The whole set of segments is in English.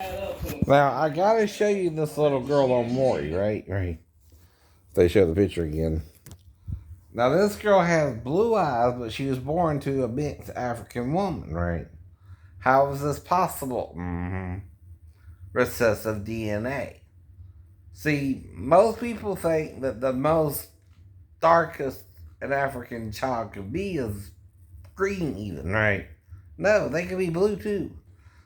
Now, I gotta show you this little girl on Maury, right? Right. They show the picture again. Now, this girl has blue eyes, but she was born to a mixed African woman, right? How is this possible? Recessive DNA. See, most people think that the most darkest an African child could be is green, even, right? No, they could be blue too.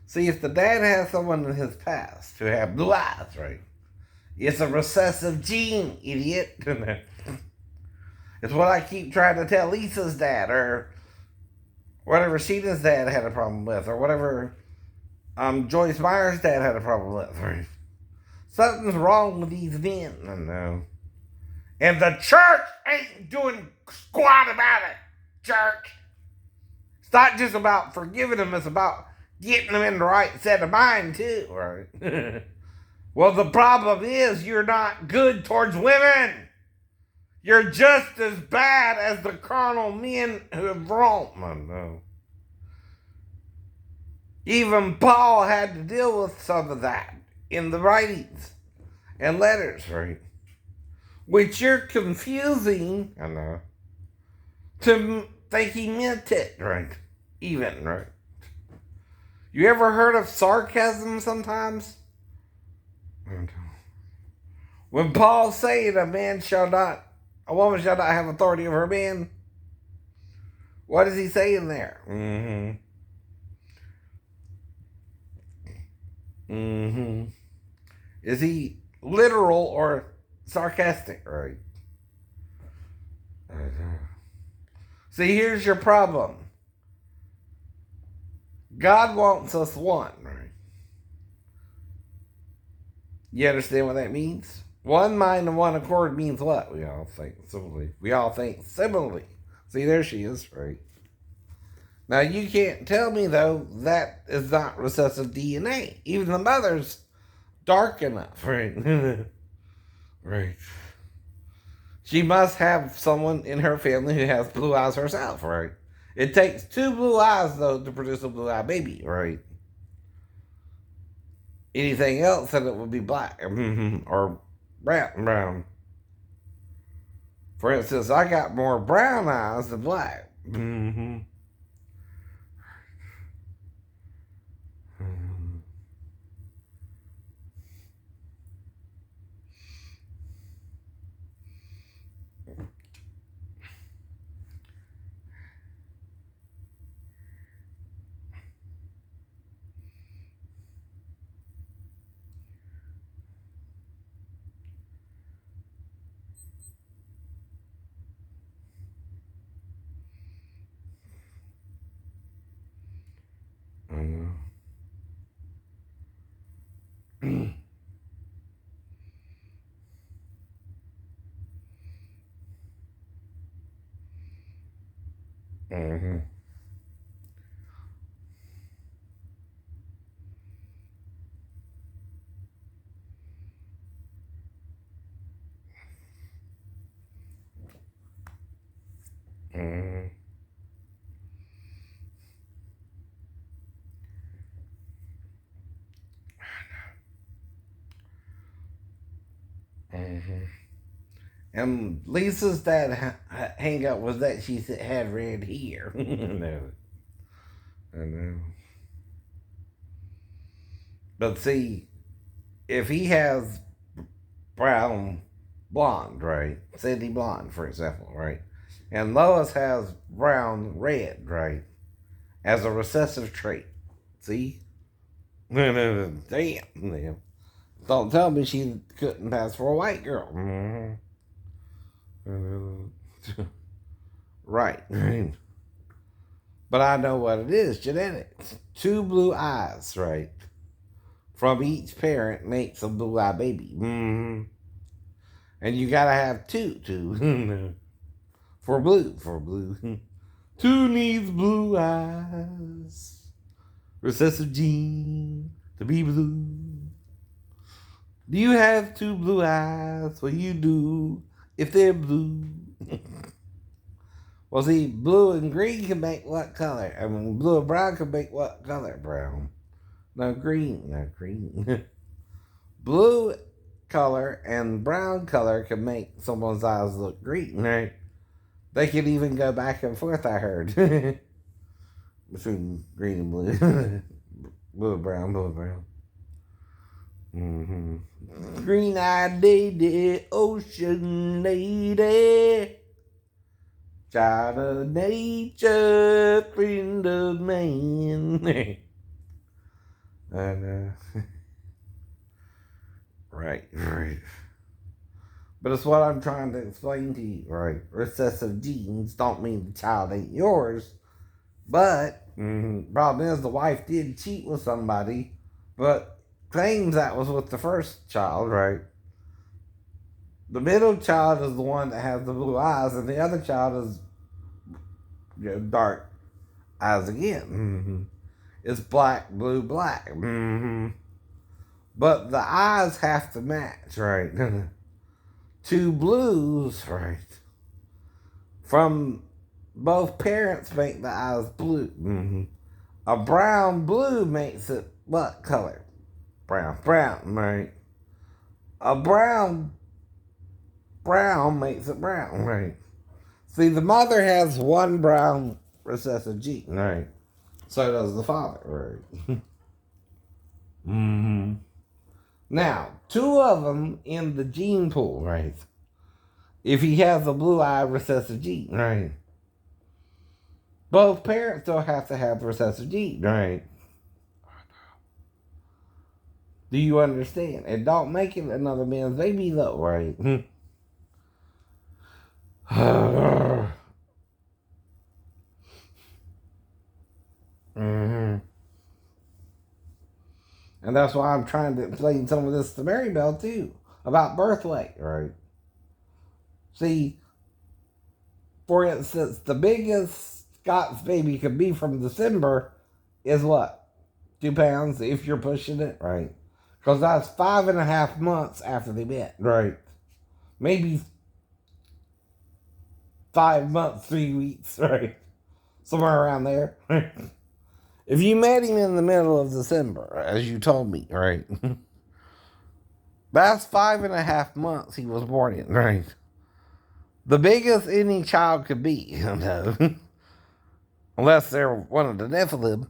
See, if the dad has someone in his past who had blue eyes, right? It's a recessive gene, idiot. It's what I keep trying to tell Lisa's dad, or whatever Sheena's dad had a problem with, or whatever Joyce Meyer's dad had a problem with. Right? Something's wrong with these men. I know. And the church ain't doing squat about it, church. It's not just about forgiving them, it's about getting them in the right set of mind, too, right? Well, the problem is you're not good towards women. You're just as bad as the carnal men who have wronged them. No. Even Paul had to deal with some of that in the writings and letters, right? Which you're confusing, I know, to think he meant it, right? Even, right? You ever heard of sarcasm sometimes? When Paul's saying a woman shall not have authority over a man, what is he saying there? Is he literal or sarcastic, right? See, here's your problem. God wants us one, right? You understand what that means? One mind and one accord means what? We all think similarly. See, there she is, right? Now, you can't tell me, though, that is not recessive DNA. Even the mother's dark enough, right? Right. She must have someone in her family who has blue eyes herself, right? It takes two blue eyes, though, to produce a blue-eyed baby, right? Anything else, then it would be black or brown. For instance, I got more brown eyes than black. And Lisa's dad hang up was that she had red hair. No, I know. But see, if he has brown blonde, right? Cindy blonde, for example, right? And Lois has brown red, right? As a recessive trait. See? Damn. Don't tell me she couldn't pass for a white girl. Right. But I know what it is, genetics. Two blue eyes, right? From each parent makes a blue-eyed baby. And you gotta have two. For blue. Two needs blue eyes. Recessive gene to be blue. Do you have two blue eyes? Well, you do if they're blue. Well, see, blue and green can make what color? I mean, blue and brown can make what color? Brown. No, green. No, green. Blue color and brown color can make someone's eyes look green, right? They could even go back and forth, I heard. Between green and blue. Blue and brown, blue and brown. Mm-hmm. Green-eyed lady, ocean lady. Child of nature, friend of man. And, right. But it's what I'm trying to explain to you, right? Recessive genes don't mean the child ain't yours. But, problem is the wife did cheat with somebody, but claims that was with the first child, right? The middle child is the one that has the blue eyes, and the other child is dark eyes again. It's black, blue, black. But the eyes have to match, right? Two blues, right? From both parents make the eyes blue. A brown blue makes it what color? Brown, right? A brown makes it brown, right? See, the mother has one brown recessive gene, right? So does the father, right? Now, two of them in the gene pool, right? If he has a blue-eye recessive gene, right? Both parents don't have to have the recessive gene, right? Do you understand? And don't make it another man's baby, though, right? And that's why I'm trying to explain some of this to Mary Bell, too, about birth weight, right? See, for instance, the biggest Scott's baby could be from December is what? 2 pounds if you're pushing it, right? Because that's 5.5 months after they met, right? Maybe 5 months, 3 weeks, right? Somewhere around there. If you met him in the middle of December, as you told me, right? That's 5.5 months he was born in, right? The biggest any child could be, you know, unless they're one of the Nephilim,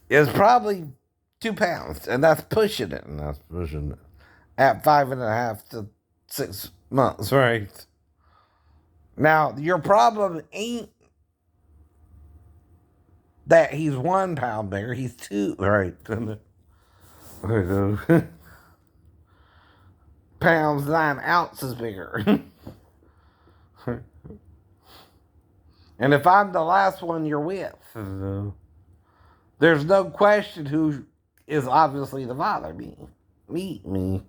is probably 2 pounds, and that's pushing it, at 5.5 to 6 months, right? Now, your problem ain't that he's 1 pound bigger, he's 2, right? Pounds 9 ounces bigger. And if I'm the last one you're with, there's no question who is obviously the father. Me.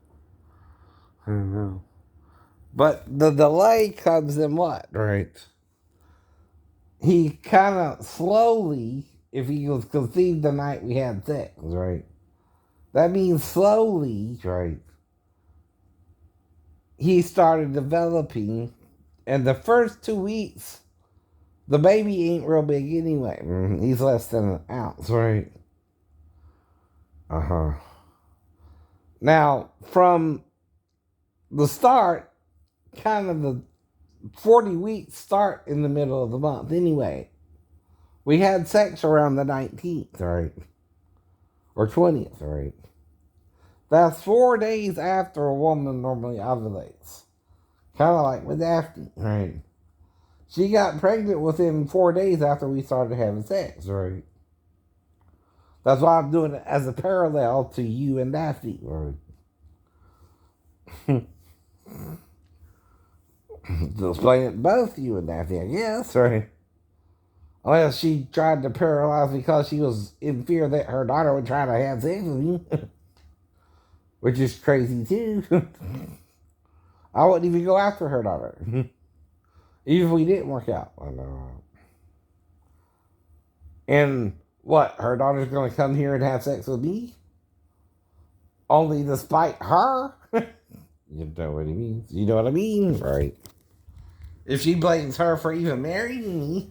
I know. But the delay comes in what, right? He kind of slowly, if he was conceived the night we had sex, right? That means slowly, right? He started developing, and the first 2 weeks, the baby ain't real big anyway. He's less than an ounce, right? Now, from the start, kind of the 40 weeks start in the middle of the month anyway. We had sex around the 19th, right? Or 20th, right? That's 4 days after a woman normally ovulates. Kind of like with Daphne, right? She got pregnant within 4 days after we started having sex, right? That's why I'm doing it as a parallel to you and Daphne, right? To explain it to both you and Daphne, I guess, right? Unless she tried to paralyze me because she was in fear that her daughter would try to have sex with me. Which is crazy, too. I wouldn't even go after her daughter. Even if we didn't work out. And what? Her daughter's going to come here and have sex with me? Only to spite her? You know what he means. You know what I mean? Right. If she blames her for even marrying me.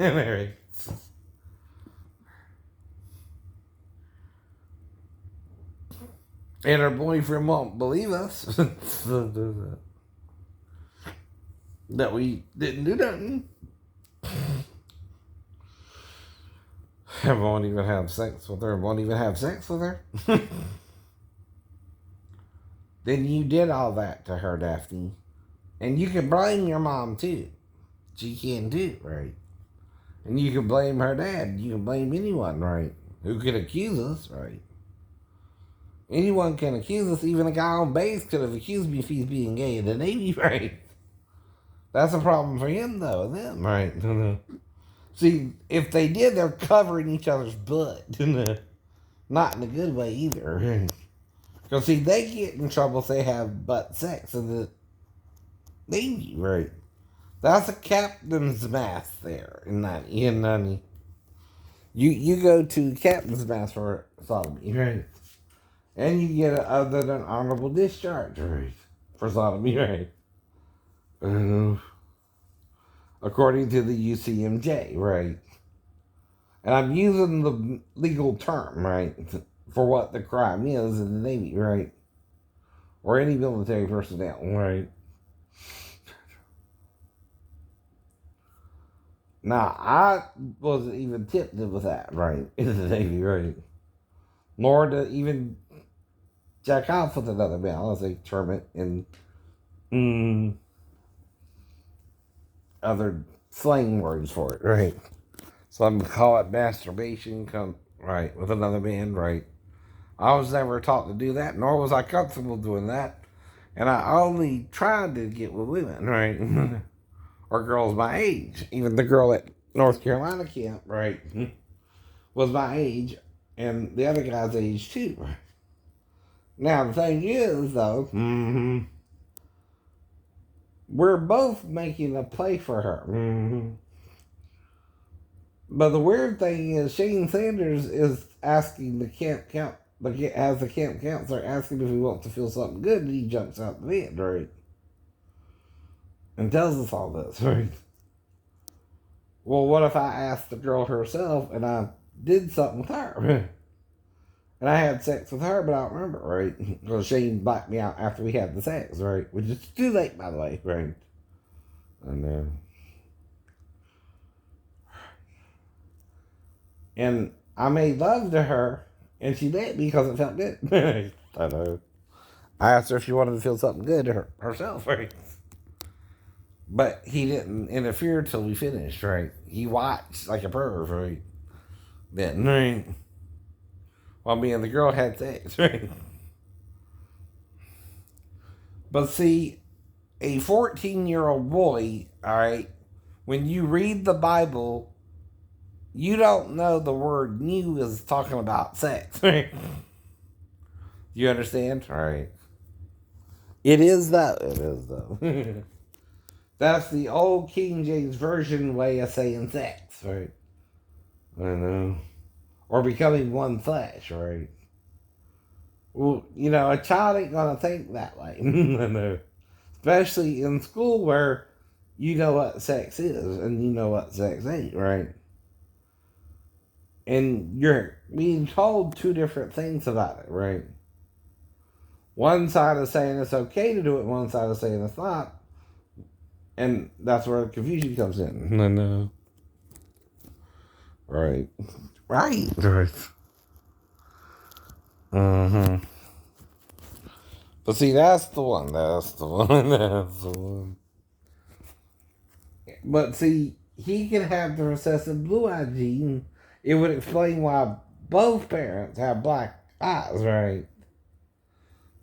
And her boyfriend won't believe us that we didn't do nothing. And won't even have sex with her. Won't even have sex with her. Then you did all that to her, Daphne. And you can blame your mom too. She can do, right? And you can blame her dad. You can blame anyone, right? Who can accuse us, right? Anyone can accuse us. Even a guy on base could have accused me if he's being gay in the Navy, right? That's a problem for him, though, and them, right? See, if they did, they're covering each other's butt. Not in a good way either. Because, see, they get in trouble if they have butt sex in the Navy, right? That's a captain's mast there in 90. You go to captain's mast for sodomy, right? And you get other than honorable discharge, right? For sodomy, right? According to the UCMJ, right? And I'm using the legal term, right? For what the crime is in the Navy, right? Or any military personnel, right? Now, I wasn't even tipped with that, right? In the Navy, right? Nor to even jack off with another man, unless they term it in other slang words for it, right? So I'm gonna call it masturbation, right, with another man, right? I was never taught to do that, nor was I comfortable doing that. And I only tried to get with women, right? Or girls my age. Even the girl at North Carolina camp, right, was my age, and the other guy's age too. Now, the thing is, though, we're both making a play for her. But the weird thing is, Shane Sanders is asking the as the camp counselor asking if he wants to feel something good, and he jumps out the bed, right? And tells us all this, right? Well, what if I asked the girl herself and I did something with her? And I had sex with her, but I don't remember, right? Because Shane blacked me out after we had the sex, right? Which is too late, by the way, right? And I made love to her, and she let me because it felt good. I know. I asked her if she wanted to feel something good to herself, right? But he didn't interfere till we finished, right? He watched like a perv, right? Then, right? While me and the girl had sex, right? But see, a 14-year-old boy, all right, when you read the Bible, you don't know the word new is talking about sex, right? You understand? All right. It is though. It is though. That's the old King James Version way of saying sex, right? I know. Or becoming one flesh, right? Well, a child ain't gonna think that way. I know. Especially in school where you know what sex is and you know what sex ain't, right? And you're being told two different things about it, right? One side is saying it's okay to do it, one side is saying it's not. And that's where confusion comes in. I know. Right. Right. But see, that's the one. That's the one. That's the one. But see, he can have the recessive blue eye gene. It would explain why both parents have black eyes, right?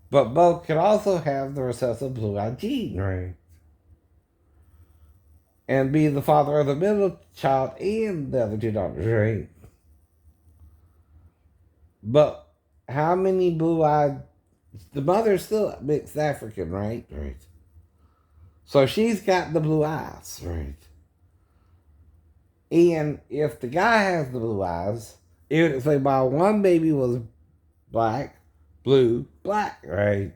But both could also have the recessive blue eye gene, right? And be the father of the middle child and the other two daughters, right? But how many blue eyed. The mother's still mixed African, right? Right. So she's got the blue eyes, right? And if the guy has the blue eyes, it would say, well, one baby was black, blue, black, right?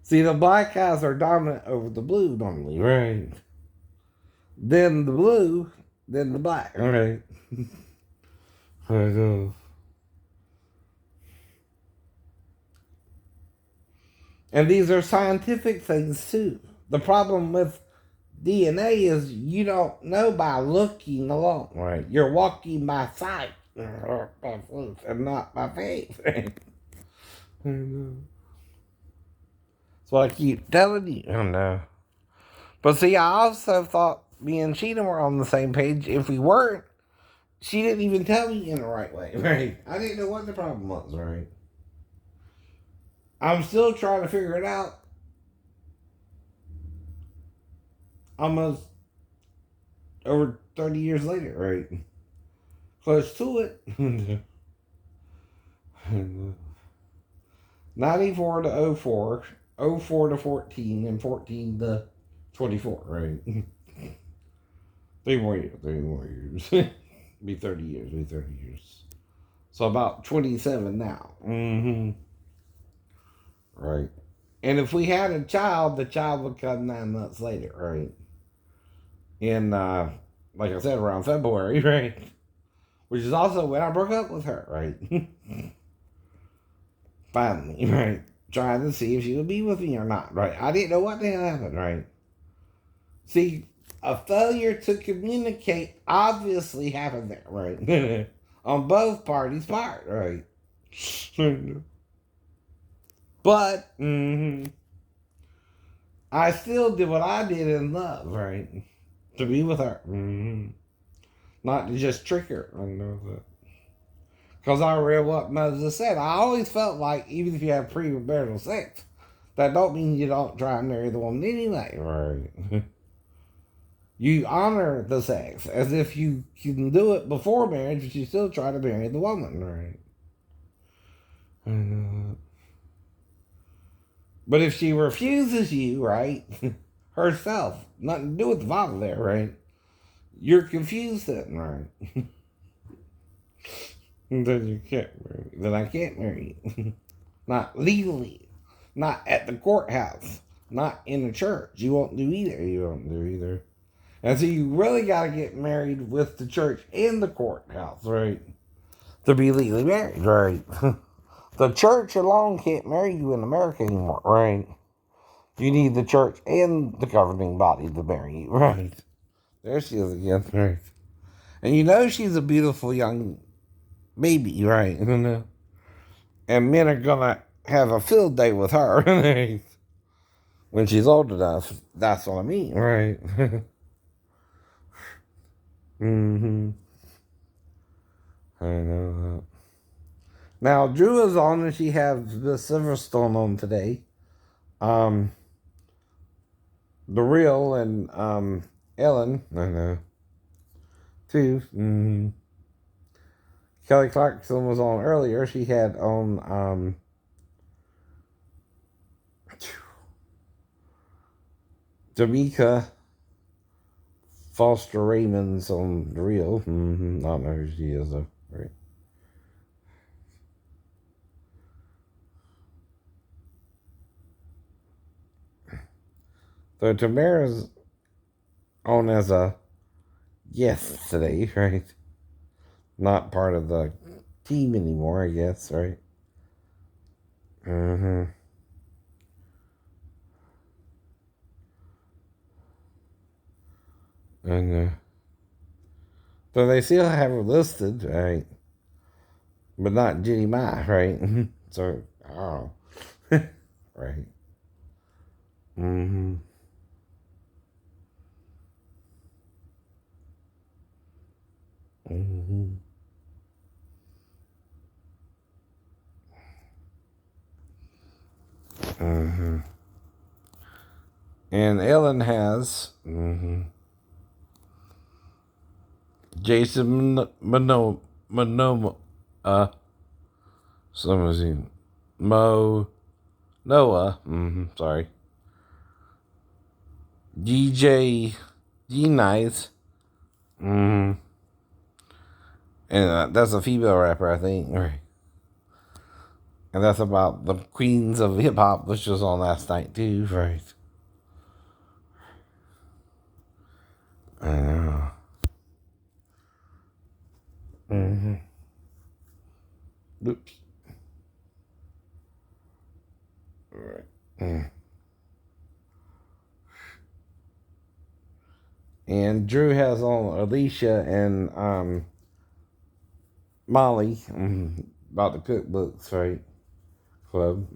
See, the black eyes are dominant over the blue normally, right? Then the blue, then the black, right? I know. And these are scientific things too. The problem with DNA is you don't know by looking alone, right? You're walking by sight and not by faith. Right? That's what I keep telling you. I know. But see, I also thought me and Sheena were on the same page. If we weren't, she didn't even tell me in the right way, right? I didn't know what the problem was, right? I'm still trying to figure it out. Almost over 30 years later, right? Close to it. 94 to 04, 04 to 14, and 14 to 24, right? Three more years, 3 more years. Be 30 years, be 30 years. So about 27 now. Mm-hmm. Right. And if we had a child, the child would come 9 months later, right? In, like I said, around February, right? Which is also when I broke up with her, right? Finally, right? Trying to see if she would be with me or not, right? I didn't know what the hell happened, right? See, a failure to communicate obviously happened there, right? On both parties' part, right? But I still did what I did in love, right? To be with her. Not to just trick her. I know that. Because I read what Moses said. I always felt like even if you have premarital sex, that don't mean you don't try and marry the woman anyway, right? You honor the sex as if you can do it before marriage, but you still try to marry the woman, right? But if she refuses you, right, herself, nothing to do with the father there, right? You're confused then, right? Then you can't marry. Then I can't marry you. Not legally. Not at the courthouse. Not in the church. You won't do either. You won't do either. And so you really got to get married with the church and the courthouse, right? To be legally married, right? The church alone can't marry you in America anymore, right? You need the church and the governing body to marry you, right? There she is again, right? And you know she's a beautiful young baby, right? And men are gonna have a field day with her when she's old enough. That's what I mean, right? Mm-hmm. I know that. Now Drew is on, and she has the Silverstone on today. Um, the real and Ellen, I know too. Mm-hmm. Kelly Clarkson was on earlier. She had on Jamaica Foster Raymond's on the real. I don't know who she is though. Right. So Tamara's on as a guest today, right? Not part of the team anymore, I guess, right? Mm-hmm. And so they still have her listed, right? But not Jenny Mai, right? So, oh, right. Mm-hmm. Mm-hmm. Mm-hmm. And Ellen has Jason Monoa, someone's in Mo Noah. Sorry, DJ G Nice. Mm-hmm. And that's a female rapper, I think. Right. And that's about the queens of hip hop, which was on last night too, right? I know. Mm-hmm. Oops. Right. And Drew has on Alicia and Molly about the cookbooks, right? Club.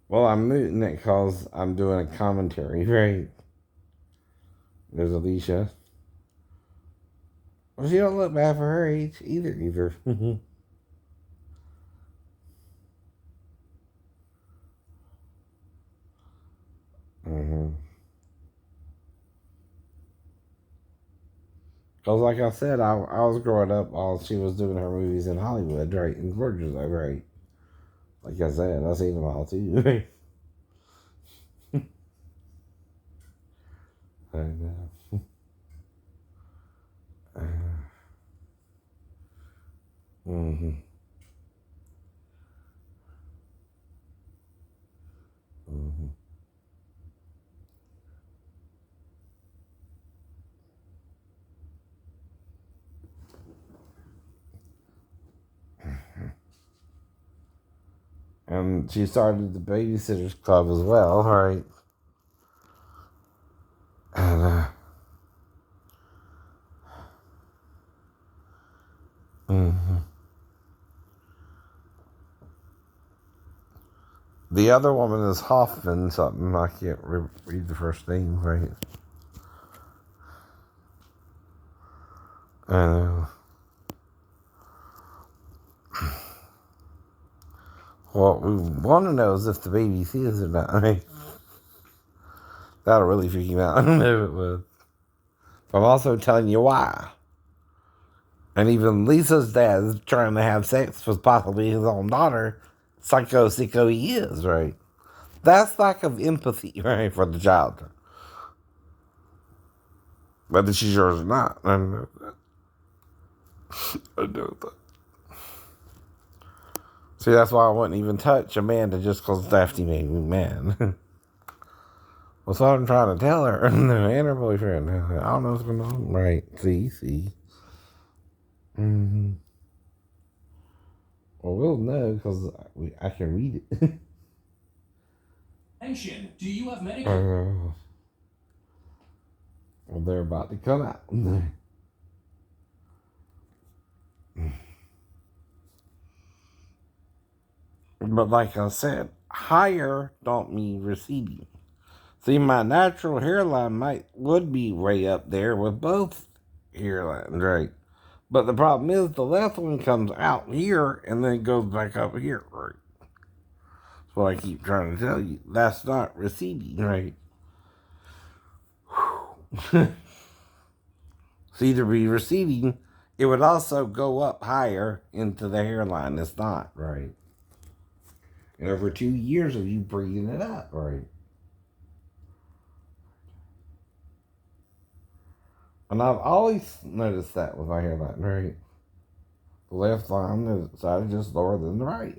Well, I'm muting it because I'm doing a commentary, right? There's Alicia. Well, she don't look bad for her age either. Because, like I said, I was growing up while she was doing her movies in Hollywood, right? In Georgia, right? Like I said, I seen them all too. I know. Mm-hmm. Mm-hmm. And she started the Babysitters Club as well, right? And mhm. The other woman is Hoffman something. I can't read the first name, right? Uh, what we want to know is if the baby sees or not. Right? That'll really freak you out. I don't know if it would. But I'm also telling you why. And even Lisa's dad is trying to have sex with possibly his own daughter. Psycho sicko he is, right? That's lack of empathy, right, for the child. Whether she's yours or not. I know that. I know that. See, that's why I wouldn't even touch Amanda just because Daphne made me mad. That's what I'm trying to tell her. And her boyfriend. I don't know what's going on. Right. See. Mm-hmm. Well, we'll know because I can read it. Attention, do you have Medicare? Well, they're about to come out. But like I said, higher don't mean receding. See, my natural hairline would be way up there with both hairlines, right? But the problem is the left one comes out here and then goes back up here, right? That's what I keep trying to tell you. That's not receding, right? See, to be receding, it would also go up higher into the hairline. It's not, right? And over 2 years of you bringing it up, right? And I've always noticed that with my hairline, right? The left side is just lower than the right?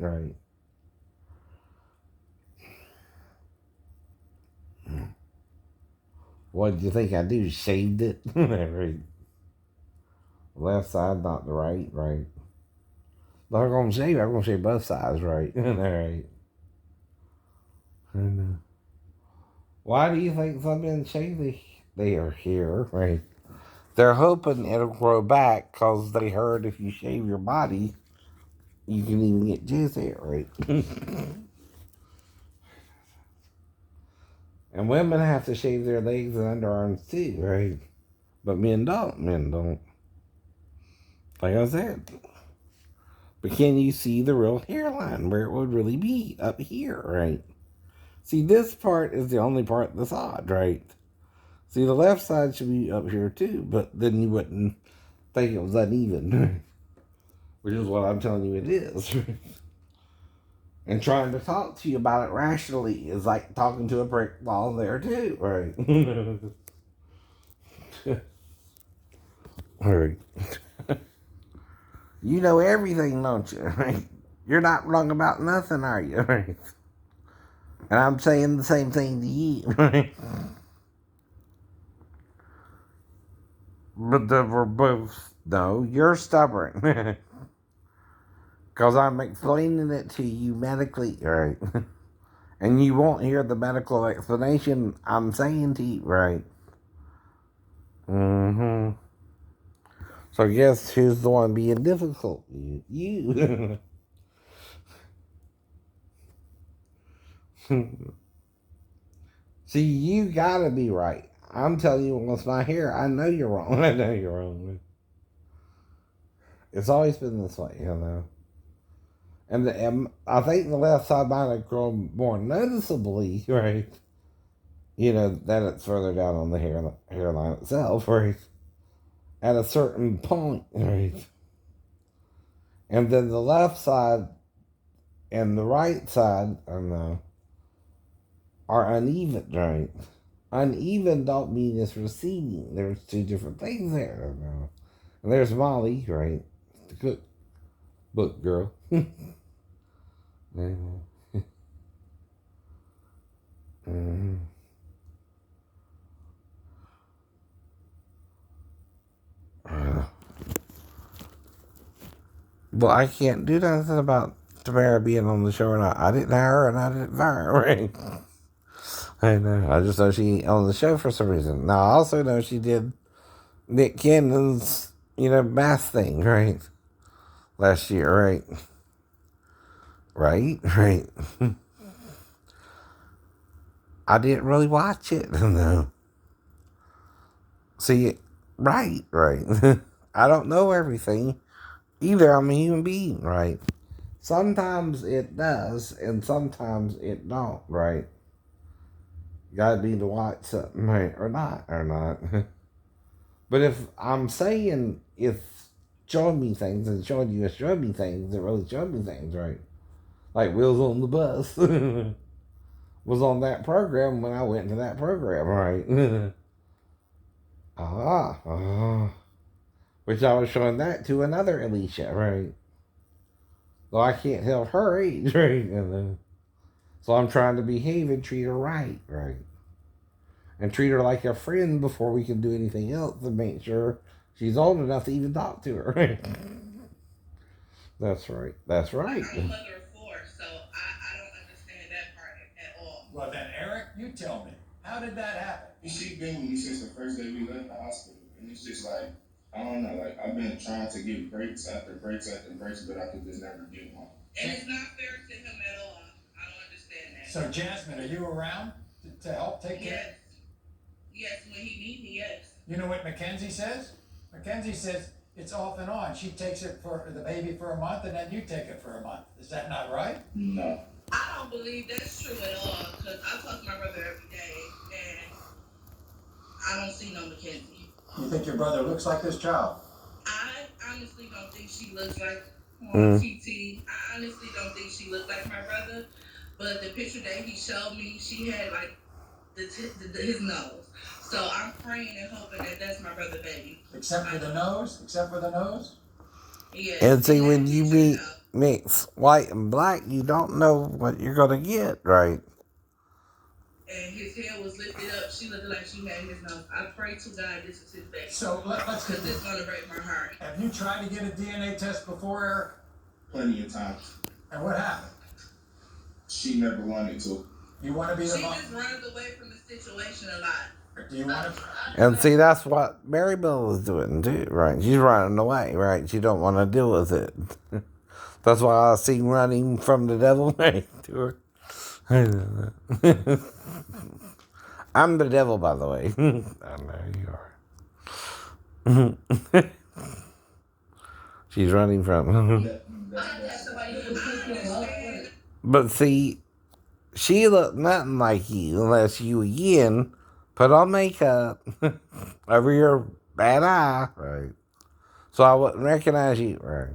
What did you think I do? Shaved it? Right. Left side, not the right? If I'm gonna shave both sides, right? Alright. Why do you think some men shave their hair, right? They're hoping it'll grow back because they heard if you shave your body, you can even get jizz hair, right? And women have to shave their legs and underarms too, right? But men don't. Men don't. Like I said. But can you see the real hairline where it would really be up here, right? See, this part is the only part that's odd, right? See, the left side should be up here too, but then you wouldn't think it was uneven, which is what I'm telling you it is. And trying to talk to you about it rationally is like talking to a brick wall there too, right? All right. You know everything, don't you? Right? You're not wrong about nothing, are you? Right? And I'm saying the same thing to you, right? But we're both, no, you're stubborn. Because I'm explaining it to you medically, right? And you won't hear the medical explanation I'm saying to you, right? Mm-hmm. So guess who's the one being difficult? You. See, you gotta be right. I'm telling you what's not here. I know you're wrong. I know you're wrong. It's always been this way, you know. And I think the left side might have grown more noticeably, right? You know, that it's further down on the hairline itself, right? At a certain point, right? And then the left side and the right side are uneven, right? Uneven don't mean it's receding. There's two different things there. And there's Molly, right? The cookbook girl. Mm-hmm. Well, I can't do nothing about Tamara being on the show or not. I didn't hire her and I didn't fire her, right? I know. I just know she ain't on the show for some reason. Now, I also know she did Nick Cannon's, math thing, right? Last year, right? Right? Right. I didn't really watch it, no. See, right, right. I don't know everything. Either I'm a human being, right? Sometimes it does, and sometimes it don't, right? You gotta be to watch something, right? Or not. But if I'm saying it's showing me things and showing you it's showing me things, it really showed me things, right? Like Wheels on the Bus was on that program when I went to that program, right? Which I was showing that to another Alicia, right? Though I can't tell her age, right? So I'm trying to behave and treat her right, right? And treat her like a friend before we can do anything else to make sure she's old enough to even talk to her, right? That's right. That's right. I'm a mother of four, so I don't understand that part at all. Well, then, Eric, you tell me. How did that happen? She's been with me since the first day we left the hospital. And it's just like, I don't know, like, I've been trying to get breaks after breaks after breaks, but I could just never get one. And it's not fair to him at all. I don't understand that. So, Jasmine, are you around to help take care? Yes. Yes, when he needs me, yes. You know what Mackenzie says? Mackenzie says it's off and on. She takes it for the baby for a month, and then you take it for a month. Is that not right? No. I don't believe that's true at all, because I talk to my brother every day, and I don't see no Mackenzie. You think your brother looks like this child? I honestly don't think she looks like TT. I honestly don't think she looks like my brother, but the picture that he showed me, she had like his nose. So I'm praying and hoping that that's my brother baby. Except for the nose? Except for the nose? Yeah. And see, when you mix white and black, you don't know what you're going to get, right? And his hair was lifted up. She looked like she had his nose. I pray to God this is his baby. So let's get this. It's going to break my heart. Have you tried to get a DNA test before, Eric? Plenty of times. And what happened? She never wanted to. You want to be the mom? She just runs away from the situation a lot. Do you want to? And see, that's what Mary Bell was doing too, right? She's running away, right? She don't want to deal with it. That's why I see running from the devil right to her. I'm the devil, by the way. I know you are. She's running from. But see, she looked nothing like you unless you again put on makeup over your bad eye, right? So I wouldn't recognize you, right?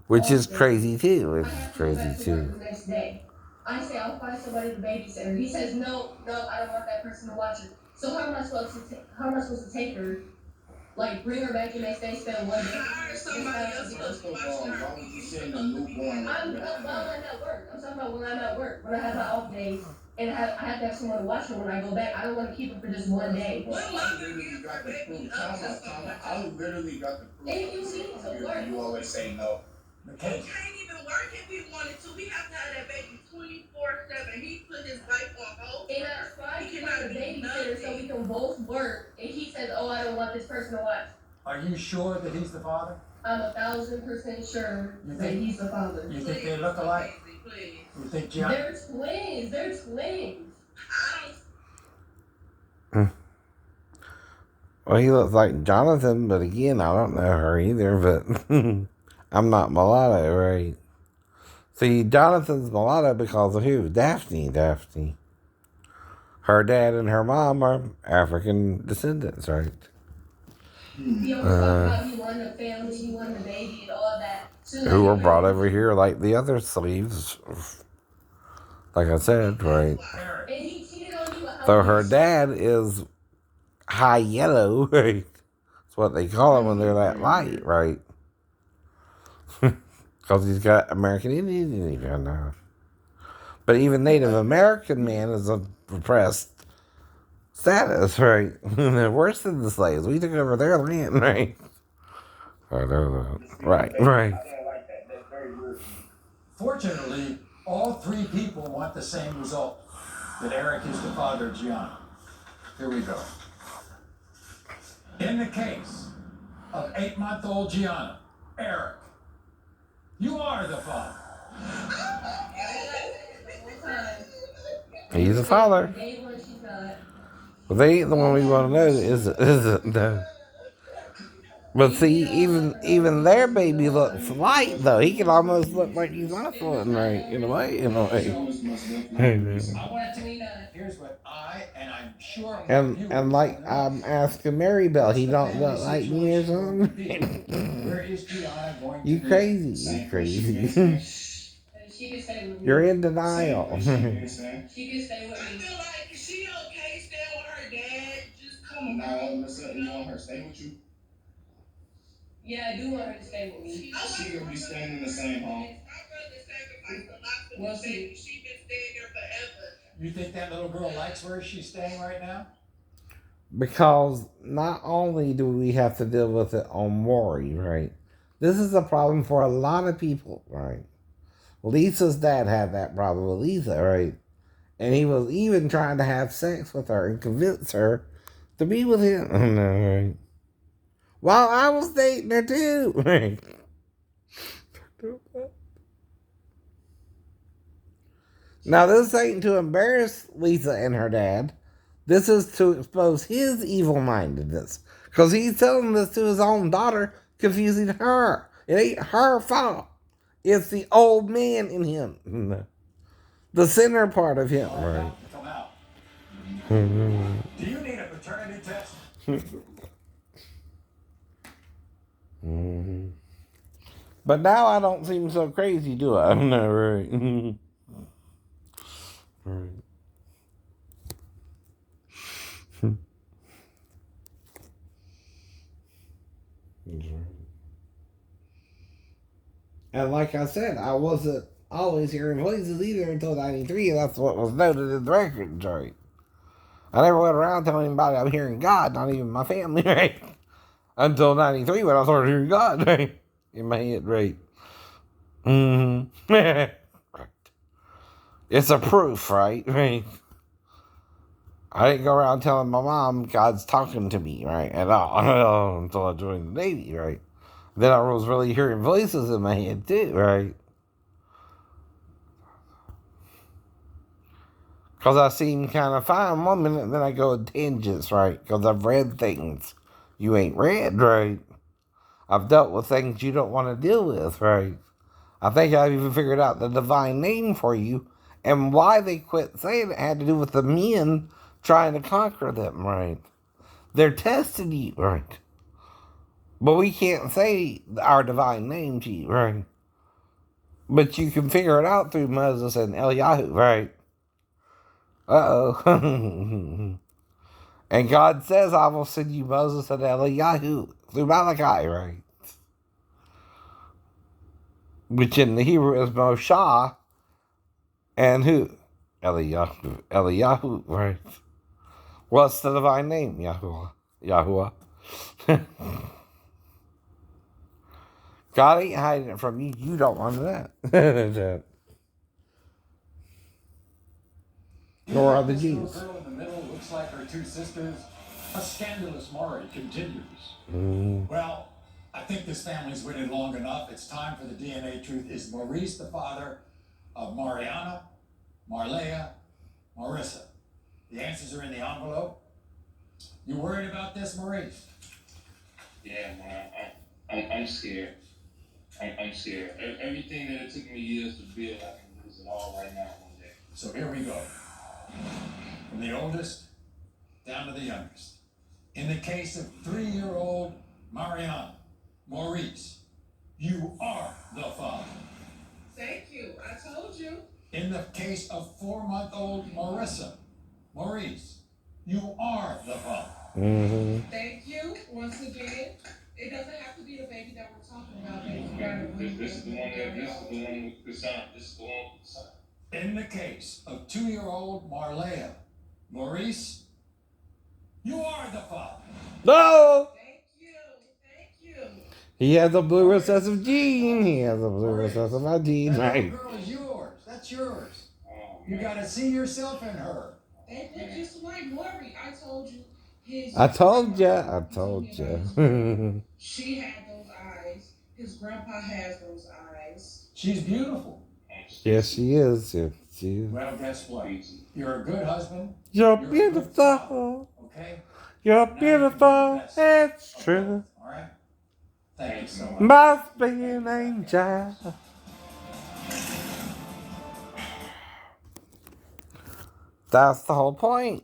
Which is crazy too. It's crazy too. The next day, I say I'll find somebody to babysit her. He says no, I don't want that person to watch her. So how am I supposed to take her? Like bring her back the next day, spend one day. Hire somebody else supposed to watch her. Why would you send a newborn? I'm at work. I'm talking about when I'm at work. When I have my off days. And I have to have someone to watch her when I go back. I don't want to keep her for just one day. What mother gives her baby up to someone? I literally got the proof. And you need to work. You always say no. The case. He can't even work if he wanted to. We have to have that baby 24/7. He put his life on hold. And that's why he cannot be babysitter so we can both work. And he says, "Oh, I don't want this person to watch." Are you sure that he's the father? I'm 1,000% sure that he's the father. You think they look alike? Please. You think Gianna? They're twins. They're twins. Well, he looks like Jonathan, but again, I don't know her either, but I'm not mulatto, right? See, Jonathan's mulatto because of who? Daphne. Her dad and her mom are African descendants, right? He always talked about he wanted a family, he wanted a baby, and all that. Who were brought over here like the other slaves, like I said, right? And he cheated on you. So her dad is high yellow, right? That's what they call him when they're that light, right? Because he's got American Indian even now. But even Native American man is a repressed status, right? They're worse than the slaves. We took over their land, right? I know that. Right. Fortunately, all three people want the same result, that Eric is the father of Gianna. Here we go. In the case of 8-month-old Gianna, Eric, you are the father. He's the father. Well, they ain't the one we want to know, is it? No. But see, even their baby looks light, though. He can almost look like he's muscling, right? In a way. Here's what I'm sure And like I'm asking Mary Bell, he don't look like me or something. Where is Gianna going to You crazy. She can stay with me. You're in denial. She can stay with me. I feel like she okay staying with her dad. Just come now all of a sudden you want her to stay with you? Yeah, I do want her to stay with me. She will be staying in the same home. I'd rather sacrifice a lot for this baby. She's been staying there forever. You think that little girl likes where she's staying right now? Because not only do we have to deal with it on Maury, right? This is a problem for a lot of people, right? Lisa's dad had that problem with Lisa, right? And he was even trying to have sex with her and convince her to be with him. Right? While I was dating her too, right? Now, this ain't to embarrass Lisa and her dad. This is to expose his evil-mindedness. Because he's telling this to his own daughter, confusing her. It ain't her fault. It's the old man in him. The center part of him, right? Come out. Do you need a paternity test? But now I don't seem so crazy, do I? No, right? Right. And like I said, I wasn't always hearing voices either until 93, and that's what was noted in the records, right? I never went around telling anybody I'm hearing God, not even my family, right? Until 93 when I started hearing God, right? In my head, right? Right. It's a proof, right? Right. I didn't go around telling my mom God's talking to me, right? At all. Until I joined the Navy, right? Then I was really hearing voices in my head too, right? Because I seem kind of fine one minute, then I go in tangents, right? Because I've read things you ain't read, right? I've dealt with things you don't want to deal with, right? I think I've even figured out the divine name for you and why they quit saying it had to do with the men trying to conquer them, right? They're testing you, right? But we can't say our divine name to you, right? But you can figure it out through Moses and Eliyahu, right? Uh-oh. And God says, I will send you Moses and Eliyahu through Malachi, right? Which in the Hebrew is Moshe and who? Eliyahu, right? What's the divine name? Yahuwah. God ain't hiding it from you. You don't want that. Nor are the Jews. The girl in the middle looks like her two sisters. A scandalous Maury continues. Well, I think this family's waited long enough. It's time for the DNA truth. Is Maurice the father of Mariana, Marleya, Marissa? The answers are in the envelope. You worried about this, Maurice? Yeah, man, I'm scared. I'm scared. Everything that it took me years to build, I can lose it all right now one day. So here we go. From the oldest down to the youngest. In the case of 3-year-old Mariana, Maurice, you are the father. Thank you. I told you. In the case of 4-month-old Marissa, Maurice, you are the father. Thank you once again. It doesn't have to be the baby that we're talking about. This is the one with the son. This is the one with the son. In the case of 2-year-old Marleya, Maurice, you are the father. No! Thank you. He has a blue recessive gene. He has a blue recessive gene. That Right. little girl is yours. That's yours. You gotta see yourself in her. They look just like Maury. I told you. I told ya. She had those eyes. His grandpa has those eyes. She's beautiful. Yes, she is. Yes, she is. Well, guess what? You're a good husband. You're You're beautiful. Okay? You're Now beautiful. you can be the best It's of true. both, all right? Thank you so much. Must be an angel. That's the whole point.